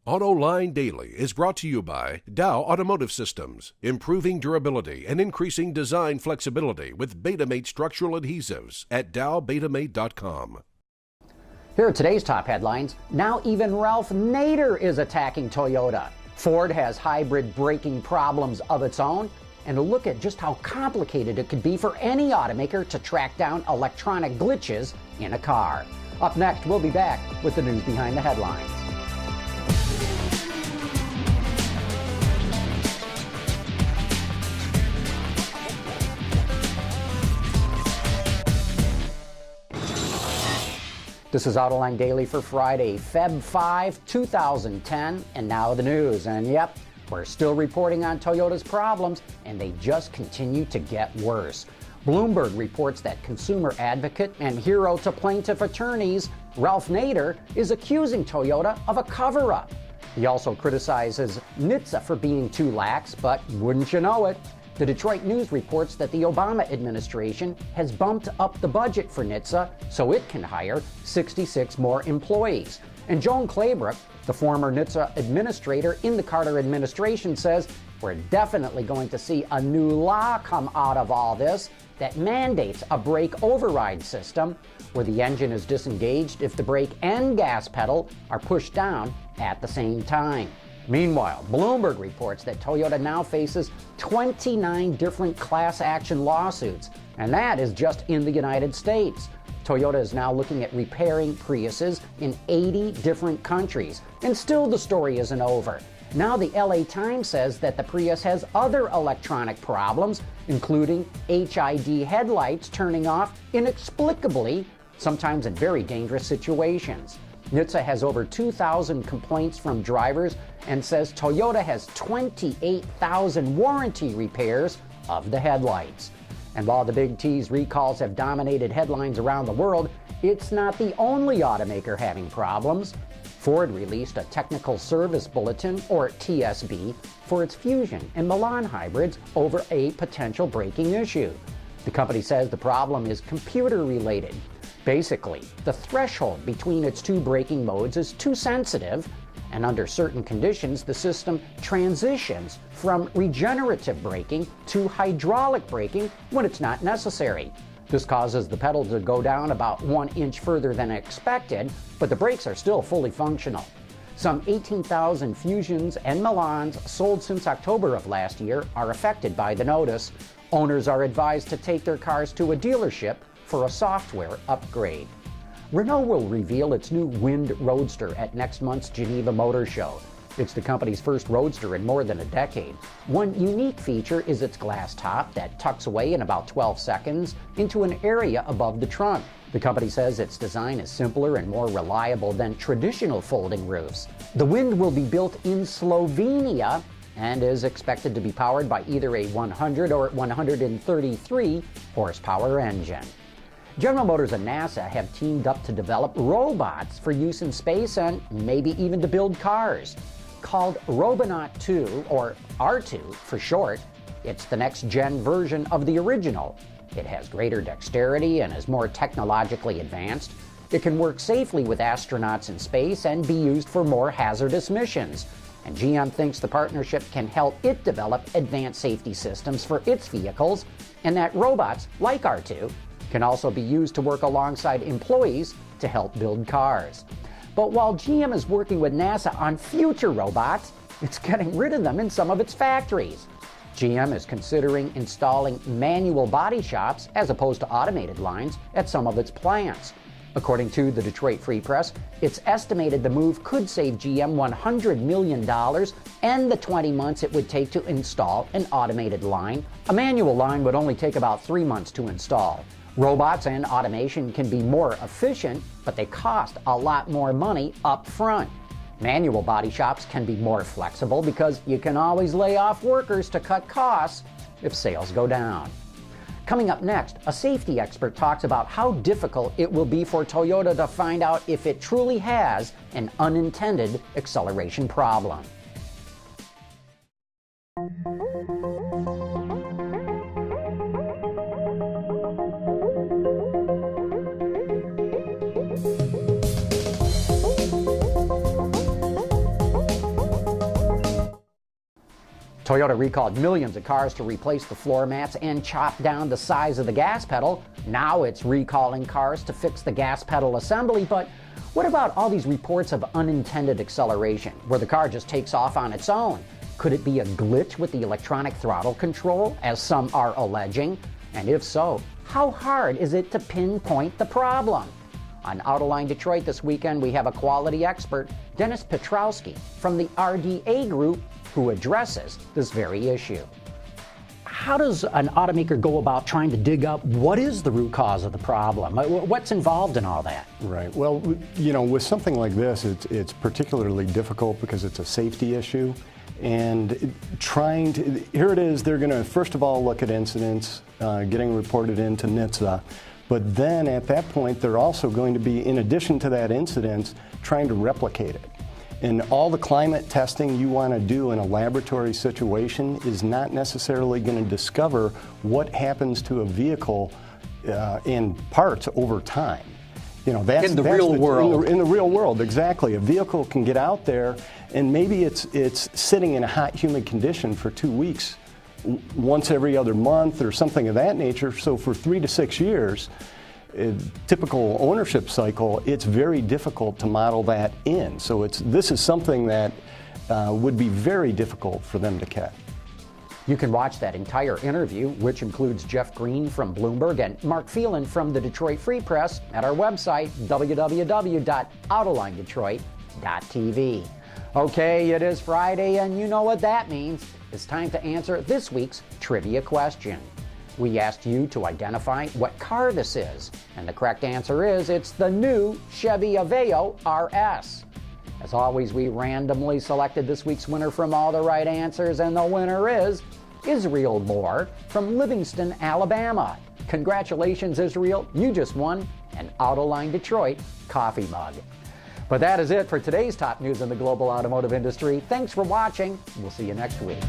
Autoline Daily is brought to you by Dow Automotive Systems, improving durability and increasing design flexibility with Betamate structural adhesives at dowbetamate.com. Here are today's top headlines. Now even Ralph Nader is attacking Toyota. Ford has hybrid braking problems of its own, and a look at just how complicated it could be for any automaker to track down electronic glitches in a car. Up next, we'll be back with the news behind the headlines. This is Autoline Daily for Friday, Feb 5, 2010, and now the news. And yep, we're still reporting on Toyota's problems, and they just continue to get worse. Bloomberg reports that consumer advocate and hero to plaintiff attorneys Ralph Nader is accusing Toyota of a cover-up. He also criticizes NHTSA for being too lax, but wouldn't you know it, the Detroit News reports that the Obama administration has bumped up the budget for NHTSA so it can hire 66 more employees. And Joan Claybrook, the former NHTSA administrator in the Carter administration, says we're definitely going to see a new law come out of all this that mandates a brake override system where the engine is disengaged if the brake and gas pedal are pushed down at the same time. Meanwhile, Bloomberg reports that Toyota now faces 29 different class action lawsuits, and that is just in the United States. Toyota is now looking at repairing Priuses in 80 different countries, and still the story isn't over. Now the LA Times says that the Prius has other electronic problems, including HID headlights turning off inexplicably, sometimes in very dangerous situations. NHTSA has over 2,000 complaints from drivers and says Toyota has 28,000 warranty repairs of the headlights. And while the Big T's recalls have dominated headlines around the world, it's not the only automaker having problems. Ford released a technical service bulletin, or TSB, for its Fusion and Milan hybrids over a potential braking issue. The company says the problem is computer-related. Basically, the threshold between its two braking modes is too sensitive, and under certain conditions, the system transitions from regenerative braking to hydraulic braking when it's not necessary. This causes the pedal to go down about 1 inch further than expected, but the brakes are still fully functional. Some 18,000 Fusions and Milans sold since October of last year are affected by the notice. Owners are advised to take their cars to a dealership for a software upgrade. Renault will reveal its new Wind Roadster at next month's Geneva Motor Show. It's the company's first Roadster in more than a decade. One unique feature is its glass top that tucks away in about 12 seconds into an area above the trunk. The company says its design is simpler and more reliable than traditional folding roofs. The Wind will be built in Slovenia and is expected to be powered by either a 100 or 133 horsepower engine. General Motors and NASA have teamed up to develop robots for use in space and maybe even to build cars. Called Robonaut 2, or R2 for short, it's the next-gen version of the original. It has greater dexterity and is more technologically advanced. It can work safely with astronauts in space and be used for more hazardous missions. And GM thinks the partnership can help it develop advanced safety systems for its vehicles, and that robots, like R2, can also be used to work alongside employees to help build cars. But while GM is working with NASA on future robots, it's getting rid of them in some of its factories. GM is considering installing manual body shops as opposed to automated lines at some of its plants. According to the Detroit Free Press, it's estimated the move could save GM $100 million and the 20 months it would take to install an automated line. A manual line would only take about 3 months to install. Robots and automation can be more efficient, but they cost a lot more money up front. Manual body shops can be more flexible because you can always lay off workers to cut costs if sales go down. Coming up next, a safety expert talks about how difficult it will be for Toyota to find out if it truly has an unintended acceleration problem. Toyota recalled millions of cars to replace the floor mats and chop down the size of the gas pedal. Now it's recalling cars to fix the gas pedal assembly. But what about all these reports of unintended acceleration, where the car just takes off on its own? Could it be a glitch with the electronic throttle control, as some are alleging? And if so, how hard is it to pinpoint the problem? On Autoline Detroit this weekend, we have a quality expert, Dennis Pietrowski from the RDA Group, who addresses this very issue. How does an automaker go about trying to dig up what is the root cause of the problem? What's involved in all that? Right. Well, you know, with something like this, it's particularly difficult because it's a safety issue. And here it is, they're going to first of all look at incidents getting reported into NHTSA. But then at that point, they're also going to be, in addition to that incident, trying to replicate it. And all the climate testing you want to do in a laboratory situation is not necessarily going to discover what happens to a vehicle in parts over time. You know, that's in the real world. In the real world, exactly. A vehicle can get out there and maybe it's sitting in a hot, humid condition for 2 weeks, once every other month or something of that nature. So for 3 to 6 years, typical ownership cycle, it's very difficult to model that in. So this is something that would be very difficult for them to catch. You can watch that entire interview, which includes Jeff Green from Bloomberg and Mark Phelan from the Detroit Free Press, at our website, www.autolinedetroit.tv. Okay, it is Friday, and you know what that means. It's time to answer this week's trivia question. We asked you to identify what car this is, and the correct answer is it's the new Chevy Aveo RS. As always, we randomly selected this week's winner from all the right answers, and the winner is Israel Moore from Livingston, Alabama. Congratulations, Israel. You just won an Autoline Detroit coffee mug. But that is it for today's top news in the global automotive industry. Thanks for watching. We'll see you next week.